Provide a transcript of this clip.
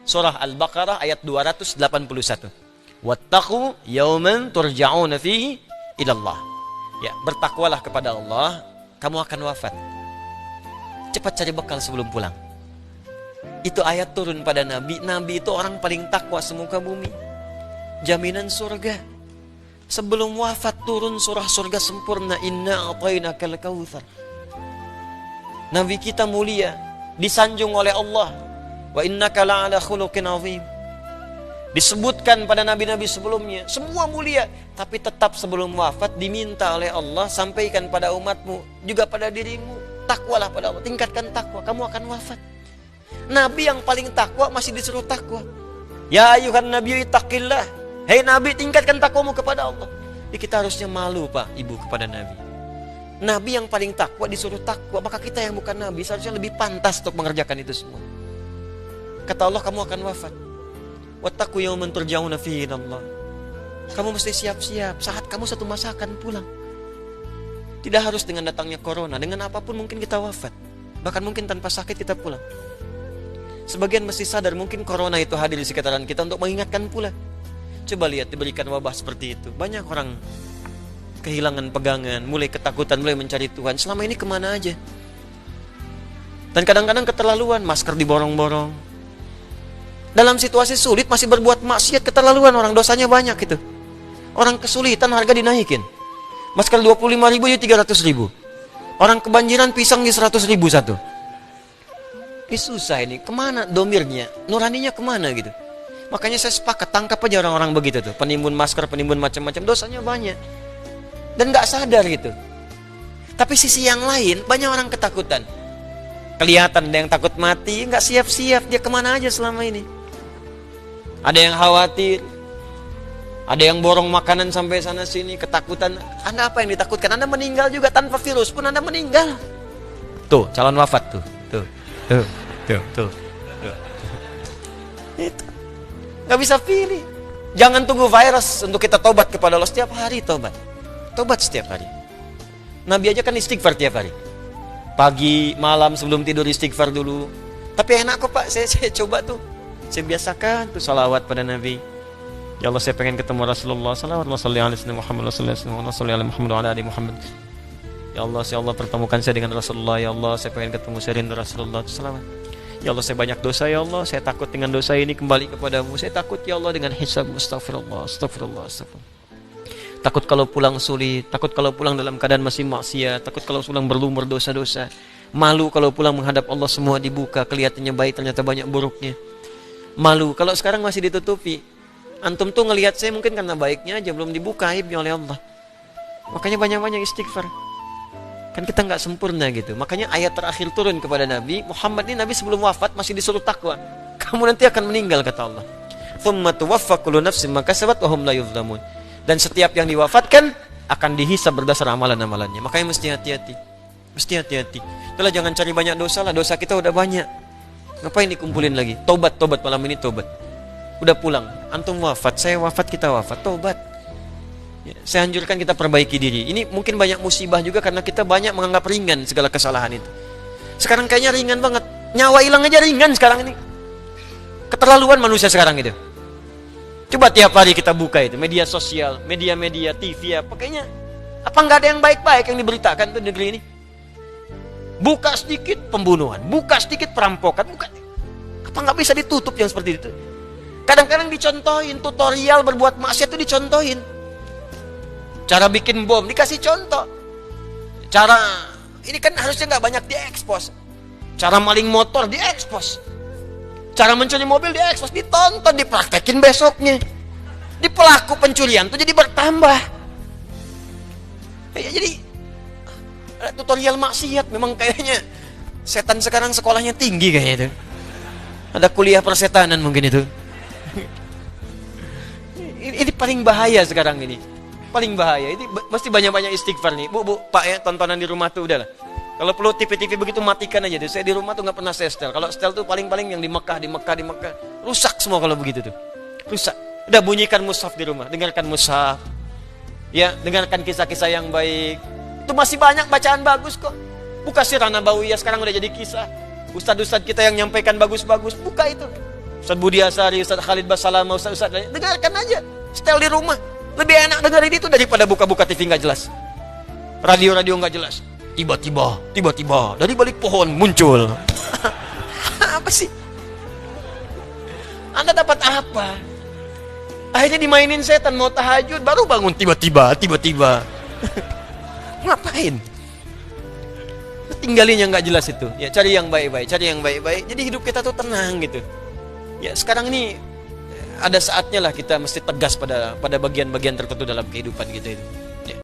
Surah Al-Baqarah ayat 281. Wattaqu yawman turja'una fihi ilallah. Ya, bertakwalah kepada Allah, kamu akan wafat. Cepat cari bekal sebelum pulang. Itu ayat turun pada Nabi. Nabi itu orang paling takwa semuka bumi. Jaminan surga. Sebelum wafat turun surah surga sempurna. Inna a'tainakal kautsar. Nabi kita mulia, disanjung oleh Allah. Wa innaka la'ala khuluqin 'azim. Disebutkan pada nabi-nabi sebelumnya, semua mulia, tapi tetap sebelum wafat diminta oleh Allah, sampaikan pada umatmu, juga pada dirimu, takwalah pada Allah, tingkatkan takwa, kamu akan wafat. Nabi yang paling takwa masih disuruh takwa. Ya ayuhan nabi ittaqillah. Hei Nabi, tingkatkan takwamu kepada Allah. Jadi kita harusnya malu Pak, Ibu, kepada Nabi. Nabi yang paling takwa disuruh takwa, maka kita yang bukan Nabi seharusnya lebih pantas untuk mengerjakan itu semua. Kata Allah, kamu akan wafat. Wattaqu yawman turja'una fihi ilallah. Kamu mesti siap-siap, saat kamu satu masa akan pulang. Tidak harus dengan datangnya corona, dengan apapun mungkin kita wafat. Bahkan mungkin tanpa sakit kita pulang. Sebagian mesti sadar mungkin corona itu hadir di sekitaran kita untuk mengingatkan pula. Coba lihat, diberikan wabah seperti itu, banyak orang kehilangan pegangan, mulai ketakutan, mulai mencari Tuhan. Selama ini kemana aja? Dan kadang-kadang keterlaluan, masker diborong-borong. Dalam situasi sulit masih berbuat maksiat, keterlaluan orang, dosanya banyak itu. Orang kesulitan harga dinaikin. Masker 25.000 jadi 300.000. Orang kebanjiran pisang di 100.000 satu. Ini susah ini, kemana domirnya, nuraninya kemana gitu. Makanya saya sepakat, tangkap aja orang-orang begitu tuh, penimbun masker, penimbun macam-macam, dosanya banyak. Dan gak sadar gitu. Tapi sisi yang lain, banyak orang ketakutan. Kelihatan ada yang takut mati, gak siap-siap, dia kemana aja selama ini. Ada yang khawatir, ada yang borong makanan sampai sana sini, ketakutan. Anda apa yang ditakutkan? Anda meninggal juga tanpa virus pun Anda meninggal. Tuh, calon wafat tuh. Tuh. Itu. Gak bisa pilih. Jangan tunggu virus untuk kita tobat kepada Allah. Setiap hari tobat. Tobat setiap hari. Nabi aja kan istighfar tiap hari. Pagi, malam, sebelum tidur istighfar dulu. Tapi enak kok Pak, saya coba tuh. Saya biasakan tuh salawat pada Nabi. Ya Allah, saya pengen ketemu Rasulullah. Salawat Muhammad Muhammad. Ya Allah pertemukan saya dengan Rasulullah. Ya Allah, saya pengen ketemu, saya rindu Rasulullah. Salawat. Ya Allah, saya banyak dosa ya Allah. Saya takut dengan dosa ini kembali kepadamu. Saya takut ya Allah dengan hisab. Astagfirullah. Takut kalau pulang sulit, takut kalau pulang dalam keadaan masih maksiat, takut kalau pulang berlumur dosa-dosa. Malu kalau pulang menghadap Allah semua dibuka, kelihatannya baik ternyata banyak buruknya. Malu kalau sekarang masih ditutupi. Antum tuh ngelihat saya mungkin karena baiknya aja, belum dibuka aibnya oleh Allah. Makanya banyak-banyak istighfar. Kan kita nggak sempurna gitu. Makanya ayat terakhir turun kepada Nabi Muhammad ini, Nabi sebelum wafat masih disuruh takwa. Kamu nanti akan meninggal kata Allah. Tsumma tuwaffa kullu nafsin ma kasabat wa hum la yuzlamun. Dan setiap yang diwafatkan akan dihisab berdasar amalan-amalannya. Makanya mesti hati-hati. Mesti hati-hati. Itulah jangan cari banyak dosa lah. Dosa kita udah banyak. Ngapain dikumpulin lagi? Tobat malam ini tobat. Udah pulang. Antum wafat, saya wafat, kita wafat. Tobat. Ya, saya anjurkan kita perbaiki diri. Ini mungkin banyak musibah juga karena kita banyak menganggap ringan segala kesalahan itu. Sekarang kayaknya ringan banget. Nyawa hilang aja ringan sekarang ini. Keterlaluan manusia sekarang itu. Coba tiap hari kita buka itu media sosial, media-media, TV apa kayaknya. Apa nggak ada yang baik-baik yang diberitakan tuh di negeri ini? Buka sedikit pembunuhan, buka sedikit perampokan, buka. Apa nggak bisa ditutup yang seperti itu? Kadang-kadang dicontohin tutorial berbuat maksiat itu dicontohin. Cara bikin bom dikasih contoh. Cara ini kan harusnya nggak banyak diekspos. Cara maling motor diekspos. Cara mencuri mobil diekspos, ditonton, dipraktekin besoknya. Di pelaku pencurian tuh jadi bertambah. Ya, jadi tutorial maksiat memang kayaknya setan sekarang sekolahnya tinggi kayaknya itu. Ada kuliah persetanan mungkin itu. Ini paling bahaya sekarang ini. Paling bahaya. Ini mesti banyak-banyak istighfar nih. Bu, Pak ya, tontonan di rumah tuh udahlah. Kalau perlu TV begitu matikan aja deh. Saya di rumah tuh nggak pernah saya setel. Kalau setel tuh paling-paling yang di Mekah. Rusak semua kalau begitu tuh. Rusak. Udah bunyikan mushaf di rumah. Dengarkan mushaf. Ya, dengarkan kisah-kisah yang baik. Itu masih banyak bacaan bagus kok. Buka Sirah Nabawiyah sekarang udah jadi kisah. Ustadz-ustadz kita yang nyampaikan bagus-bagus. Buka itu. Ustaz Budi Asari, Ustaz Khalid Basalamah, Ustaz dengarkan aja. Setel di rumah. Lebih enak dengerin itu daripada buka-buka TV nggak jelas. Radio-radio nggak jelas. Tiba-tiba dari balik pohon muncul. Apa sih? Anda dapat apa? Akhirnya dimainin setan, mau tahajud baru bangun tiba-tiba. Ngapain? Tinggalin yang nggak jelas itu. Ya cari yang baik-baik. Jadi hidup kita tuh tenang gitu. Ya sekarang ini ada saatnya lah kita mesti tegas pada bagian-bagian tertentu dalam kehidupan kita itu.